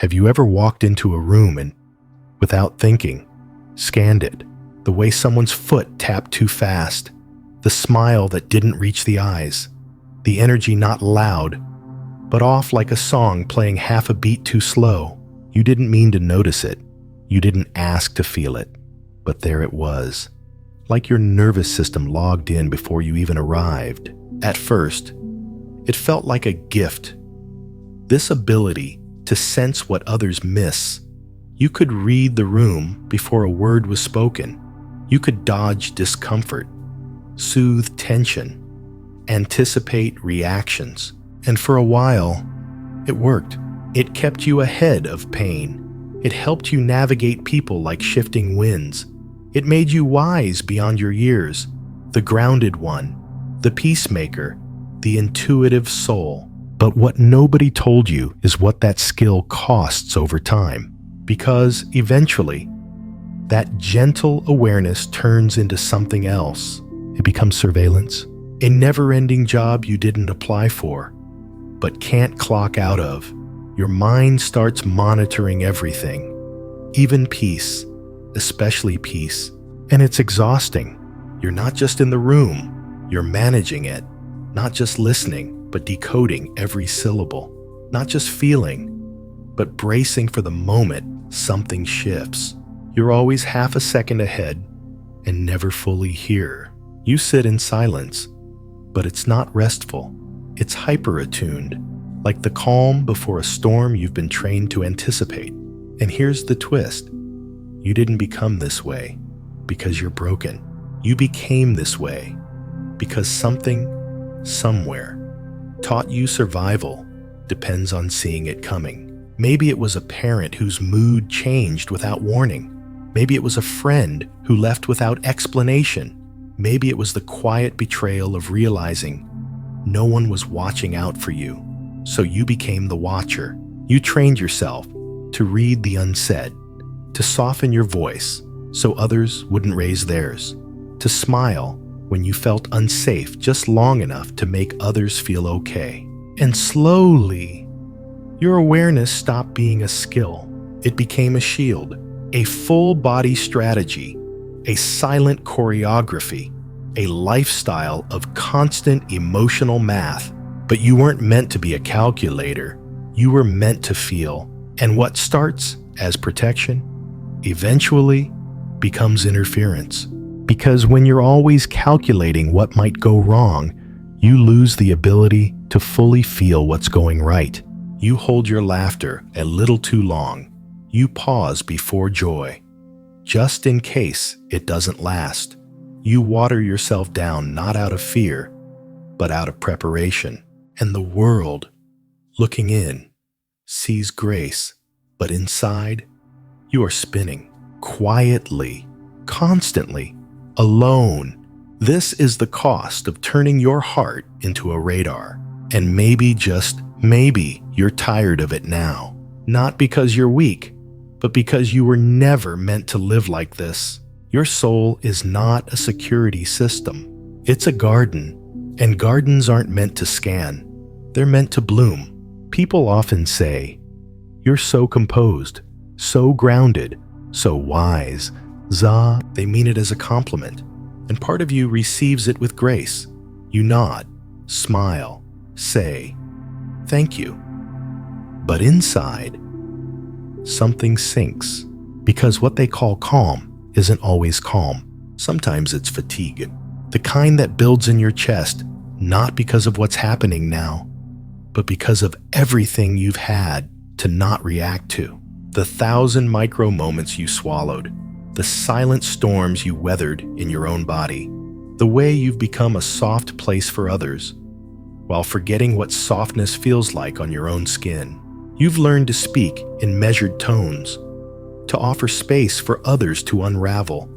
Have you ever walked into a room and, without thinking, scanned it? The way someone's foot tapped too fast, the smile that didn't reach the eyes, the energy not loud, but off like a song playing half a beat too slow. You didn't mean to notice it. You didn't ask to feel it. But there it was, like your nervous system logged in before you even arrived. At first, it felt like a gift. This ability to sense what others miss. You could read the room before a word was spoken. You could dodge discomfort, soothe tension, anticipate reactions. And for a while, it worked. It kept you ahead of pain. It helped you navigate people like shifting winds. It made you wise beyond your years, the grounded one, the peacemaker, the intuitive soul. But what nobody told you is what that skill costs over time. Because eventually, that gentle awareness turns into something else. It becomes surveillance, a never-ending job you didn't apply for, but can't clock out of. Your mind starts monitoring everything, even peace, especially peace. And it's exhausting. You're not just in the room, you're managing it. Not just listening, but decoding every syllable. Not just feeling, but bracing for the moment something shifts. You're always half a second ahead and never fully here. You sit in silence, but it's not restful. It's hyper-attuned, like the calm before a storm you've been trained to anticipate. And here's the twist. You didn't become this way because you're broken. You became this way because something, somewhere, taught you survival depends on seeing it coming. Maybe it was a parent whose mood changed without warning. Maybe it was a friend who left without explanation. Maybe it was the quiet betrayal of realizing no one was watching out for you. So you became the watcher. You trained yourself to read the unsaid, to soften your voice so others wouldn't raise theirs, to smile when you felt unsafe just long enough to make others feel okay. And slowly, your awareness stopped being a skill. It became a shield, a full-body strategy, a silent choreography, a lifestyle of constant emotional math. But you weren't meant to be a calculator. You were meant to feel. And what starts as protection eventually becomes interference. Because when you're always calculating what might go wrong, you lose the ability to fully feel what's going right. You hold your laughter a little too long. You pause before joy, just in case it doesn't last. You water yourself down not out of fear, but out of preparation. And the world, looking in, sees grace, but inside, you are spinning, quietly, constantly, alone. This is the cost of turning your heart into a radar. And maybe, just maybe, you're tired of it now. Not because you're weak, but because you were never meant to live like this. Your soul is not a security system. It's a garden, and gardens aren't meant to scan. They're meant to bloom. People often say, "You're so composed, so grounded, so wise." They mean it as a compliment, and part of you receives it with grace. You nod, smile, say, "Thank you." But inside, something sinks, because what they call calm isn't always calm. Sometimes it's fatigue, the kind that builds in your chest, not because of what's happening now, but because of everything you've had to not react to. The 1,000 micro moments you swallowed, the silent storms you weathered in your own body, the way you've become a soft place for others, while forgetting what softness feels like on your own skin. You've learned to speak in measured tones, to offer space for others to unravel,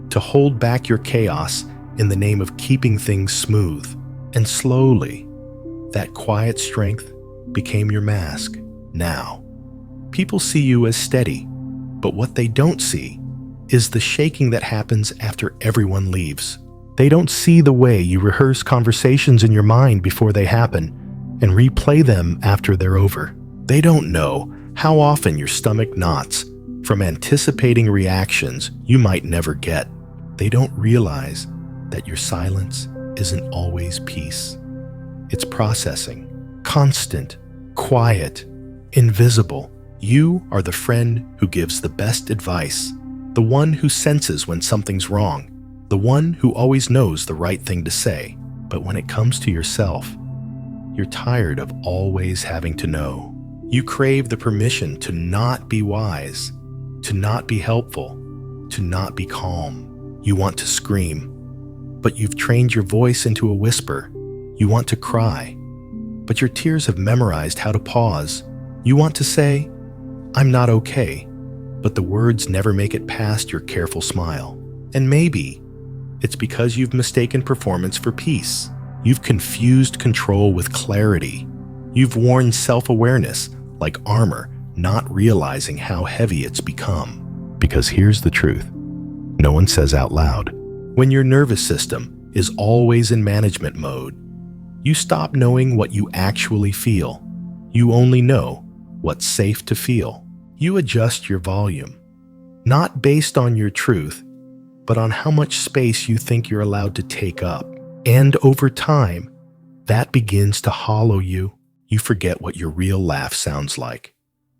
to hold back your chaos in the name of keeping things smooth. And slowly, that quiet strength became your mask. Now, people see you as steady, but what they don't see is the shaking that happens after everyone leaves. They don't see the way you rehearse conversations in your mind before they happen and replay them after they're over. They don't know How often your stomach knots from anticipating reactions you might never get. They don't realize that your silence isn't always peace. It's processing, constant, quiet, invisible. You are the friend who gives the best advice, the one who senses when something's wrong, the one who always knows the right thing to say. But when it comes to yourself, you're tired of always having to know. You crave the permission to not be wise, to not be helpful, to not be calm. You want to scream, but you've trained your voice into a whisper. You want to cry, but your tears have memorized how to pause. You want to say, "I'm not okay," but the words never make it past your careful smile. And maybe it's because you've mistaken performance for peace. You've confused control with clarity. You've worn self-awareness like armor, not realizing how heavy it's become. Because here's the truth no one says out loud. When your nervous system is always in management mode, you stop knowing what you actually feel. You only know what's safe to feel. You adjust your volume, not based on your truth, but on how much space you think you're allowed to take up. And over time, that begins to hollow you. You forget what your real laugh sounds like.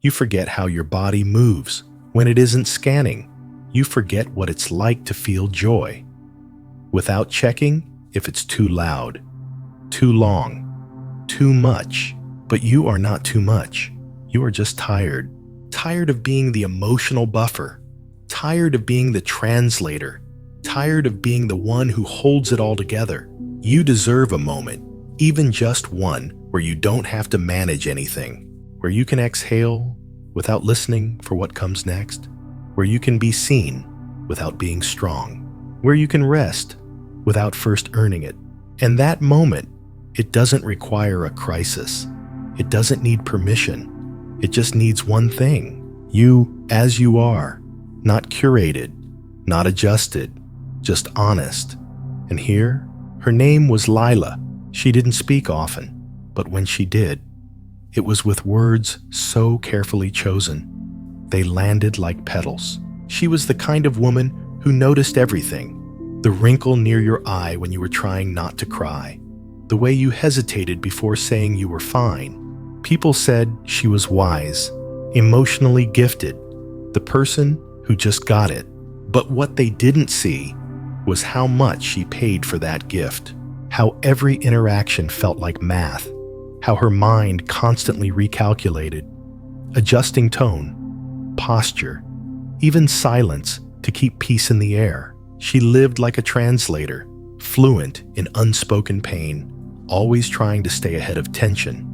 You forget how your body moves when it isn't scanning. You forget what it's like to feel joy without checking if it's too loud, too long, too much. But you are not too much. You are just tired. Tired of being the emotional buffer. Tired of being the translator. Tired of being the one who holds it all together. You deserve a moment, even just one, where you don't have to manage anything, where you can exhale without listening for what comes next, where you can be seen without being strong, where you can rest without first earning it. And that moment, it doesn't require a crisis. It doesn't need permission. It just needs one thing: you as you are, not curated, not adjusted, just honest. And here, her name was Lila. She didn't speak often, but when she did, it was with words so carefully chosen. They landed like petals. She was the kind of woman who noticed everything: the wrinkle near your eye when you were trying not to cry, the way you hesitated before saying you were fine. People said she was wise, emotionally gifted, the person who just got it. But what they didn't see was how much she paid for that gift, how every interaction felt like math, how her mind constantly recalculated, adjusting tone, posture, even silence to keep peace in the air. She lived like a translator, fluent in unspoken pain, always trying to stay ahead of tension,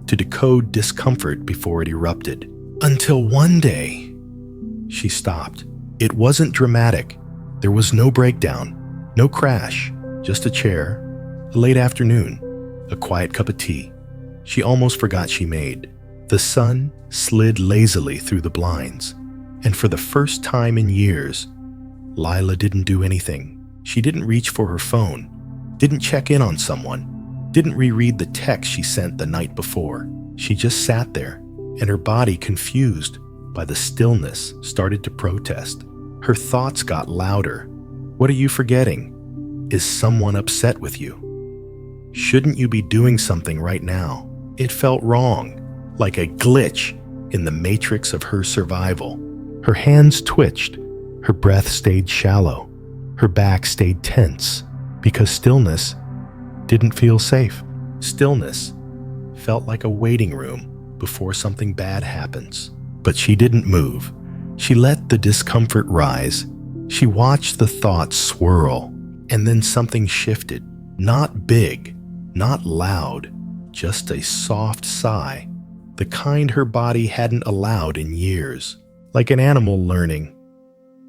to decode discomfort before it erupted. Until one day, she stopped. It wasn't dramatic. There was no breakdown, no crash, just a chair, a late afternoon, a quiet cup of tea. She almost forgot she made. The sun slid lazily through the blinds, and for the first time in years, Lila didn't do anything. She didn't reach for her phone, didn't check in on someone, didn't reread the text she sent the night before. She just sat there, and her body, confused by the stillness, started to protest. Her thoughts got louder. What are you forgetting? Is someone upset with you? Shouldn't you be doing something right now? It felt wrong, like a glitch in the matrix of her survival. Her hands twitched, her breath stayed shallow, her back stayed tense, because stillness didn't feel safe. Stillness felt like a waiting room before something bad happens. But she didn't move. She let the discomfort rise. She watched the thoughts swirl, and then something shifted. Not big, not loud, just a soft sigh, the kind her body hadn't allowed in years. Like an animal learning.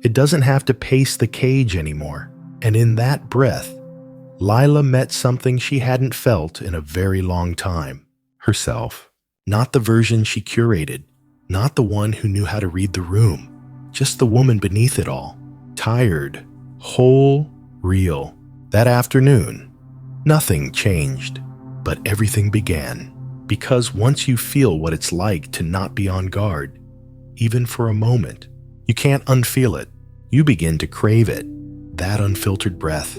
It doesn't have to pace the cage anymore. And in that breath, Lila met something she hadn't felt in a very long time. Herself. Not the version she curated. Not the one who knew how to read the room. Just the woman beneath it all. Tired. Whole. Real. That afternoon, nothing changed. But everything began. Because once you feel what it's like to not be on guard, even for a moment, you can't unfeel it. You begin to crave it. That unfiltered breath,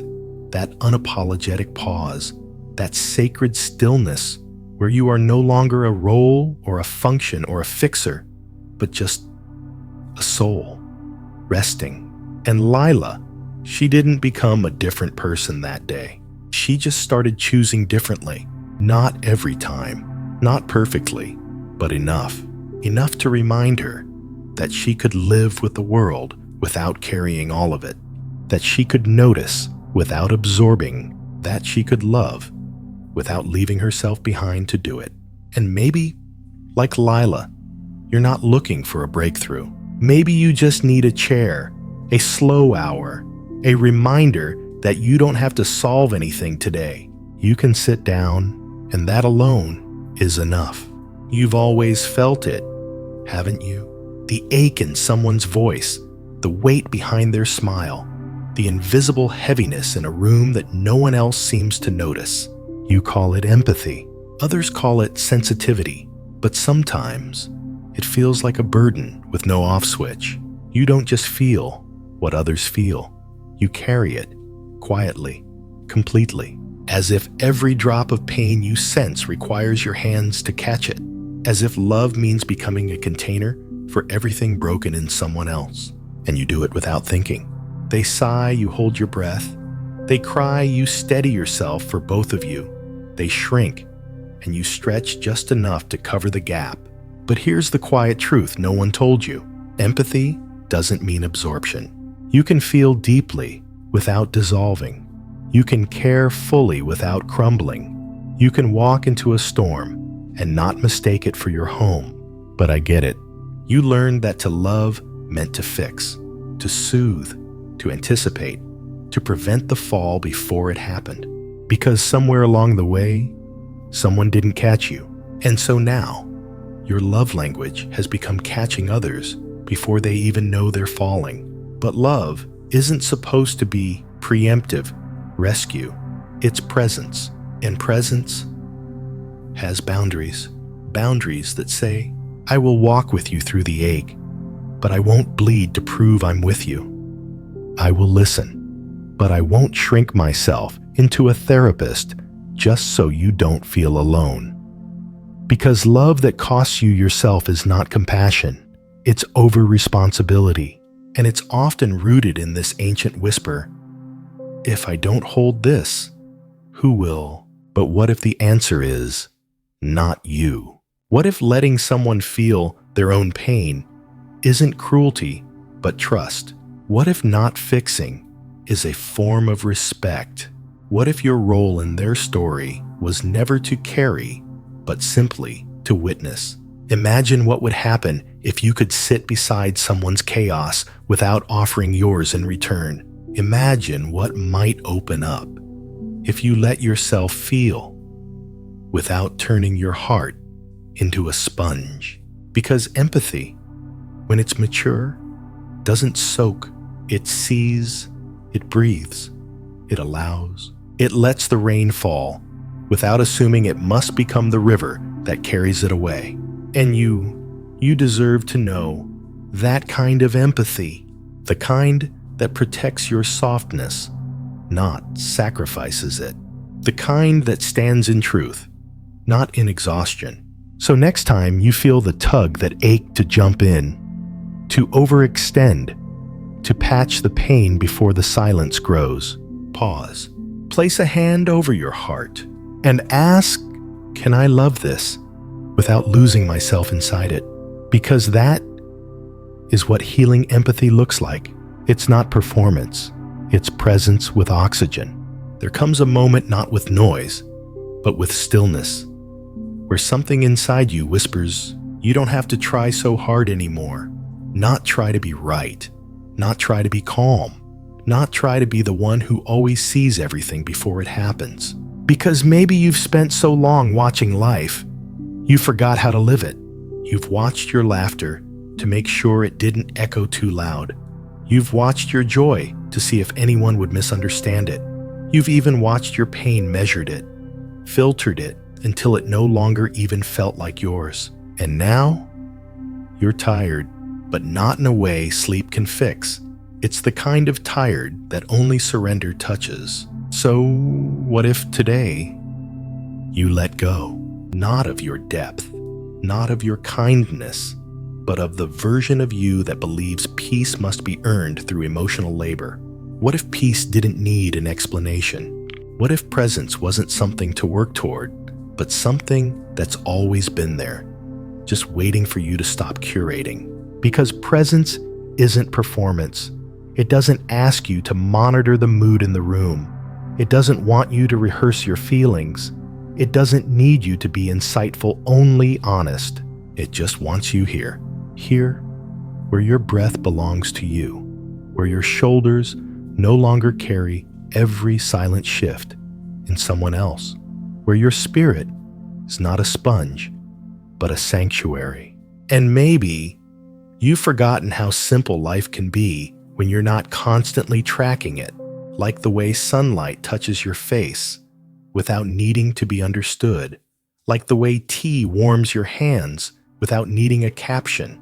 that unapologetic pause, that sacred stillness where you are no longer a role or a function or a fixer, but just a soul, resting. And Lila, she didn't become a different person that day. She just started choosing differently. Not every time, not perfectly, but enough. Enough to remind her that she could live with the world without carrying all of it, that she could notice without absorbing, that she could love without leaving herself behind to do it. And maybe, like Lila, you're not looking for a breakthrough. Maybe you just need a chair, a slow hour, a reminder that you don't have to solve anything today. You can sit down, and that alone is enough. You've always felt it, haven't you? The ache in someone's voice, the weight behind their smile, the invisible heaviness in a room that no one else seems to notice. You call it empathy. Others call it sensitivity. But sometimes it feels like a burden with no off switch. You don't just feel what others feel. You carry it quietly, completely, as if every drop of pain you sense requires your hands to catch it, as if love means becoming a container for everything broken in someone else. And you do it without thinking. They sigh, you hold your breath. They cry, you steady yourself for both of you. They shrink, and you stretch just enough to cover the gap. But here's the quiet truth no one told you. Empathy doesn't mean absorption. You can feel deeply without dissolving. You can care fully without crumbling. You can walk into a storm and not mistake it for your home. But I get it. You learned that to love meant to fix, to soothe, to anticipate, to prevent the fall before it happened. Because somewhere along the way, someone didn't catch you. And so now, your love language has become catching others before they even know they're falling. But love isn't supposed to be preemptive rescue. It's presence. And presence has boundaries. Boundaries that say, I will walk with you through the ache, but I won't bleed to prove I'm with you. I will listen, but I won't shrink myself into a therapist just so you don't feel alone. Because love that costs you yourself is not compassion. It's over-responsibility, and it's often rooted in this ancient whisper, if I don't hold this, who will? But what if the answer is, not you? What if letting someone feel their own pain isn't cruelty, but trust? What if not fixing is a form of respect? What if your role in their story was never to carry, but simply to witness? Imagine what would happen if you could sit beside someone's chaos without offering yours in return. Imagine what might open up if you let yourself feel without turning your heart into a sponge. Because empathy, when it's mature, doesn't soak. It sees, it breathes, it allows. It lets the rain fall without assuming it must become the river that carries it away. And you deserve to know that kind of empathy, the kind that protects your softness, not sacrifices it. The kind that stands in truth, not in exhaustion. So next time you feel the tug that ache to jump in, to overextend, to patch the pain before the silence grows, pause. Place a hand over your heart and ask, can I love this without losing myself inside it? Because that is what healing empathy looks like. It's not performance, it's presence with oxygen. There comes a moment not with noise, but with stillness, where something inside you whispers, you don't have to try so hard anymore. Not try to be right, not try to be calm, not try to be the one who always sees everything before it happens. Because maybe you've spent so long watching life, you forgot how to live it. You've watched your laughter to make sure it didn't echo too loud. You've watched your joy to see if anyone would misunderstand it. You've even watched your pain, measured it, filtered it, until it no longer even felt like yours. And now, you're tired, but not in a way sleep can fix. It's the kind of tired that only surrender touches. So, what if today you let go? Not of your depth, not of your kindness, but of the version of you that believes peace must be earned through emotional labor. What if peace didn't need an explanation? What if presence wasn't something to work toward, but something that's always been there, just waiting for you to stop curating? Because presence isn't performance. It doesn't ask you to monitor the mood in the room. It doesn't want you to rehearse your feelings. It doesn't need you to be insightful, only honest. It just wants you here. Here, where your breath belongs to you, where your shoulders no longer carry every silent shift in someone else, where your spirit is not a sponge, but a sanctuary. And maybe you've forgotten how simple life can be when you're not constantly tracking it, like the way sunlight touches your face without needing to be understood, like the way tea warms your hands without needing a caption,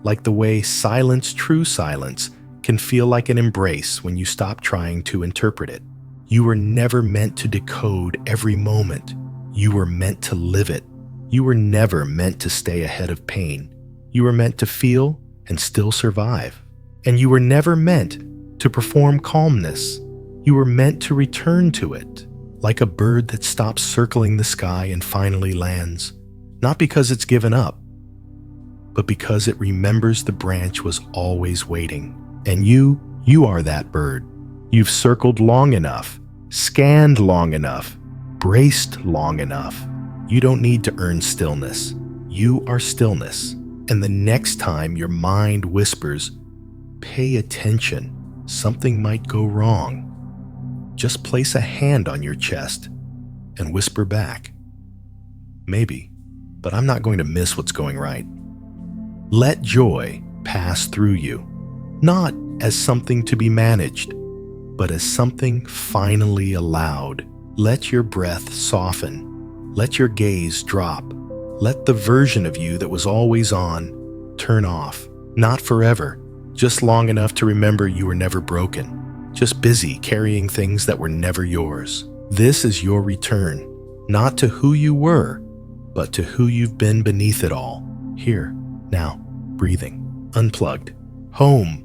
like the way silence, true silence, can feel like an embrace when you stop trying to interpret it. You were never meant to decode every moment. You were meant to live it. You were never meant to stay ahead of pain. You were meant to feel and still survive. And you were never meant to perform calmness. You were meant to return to it, like a bird that stops circling the sky and finally lands, not because it's given up, but because it remembers the branch was always waiting. And you are that bird. You've circled long enough, scanned long enough, braced long enough. You don't need to earn stillness. You are stillness. And the next time your mind whispers, "Pay attention, something might go wrong," just place a hand on your chest and whisper back, "Maybe, but I'm not going to miss what's going right." Let joy pass through you, not as something to be managed, but as something finally allowed. Let your breath soften. Let your gaze drop. Let the version of you that was always on turn off. Not forever, just long enough to remember you were never broken, just busy carrying things that were never yours. This is your return, not to who you were, but to who you've been beneath it all. Here, now, breathing, unplugged, home,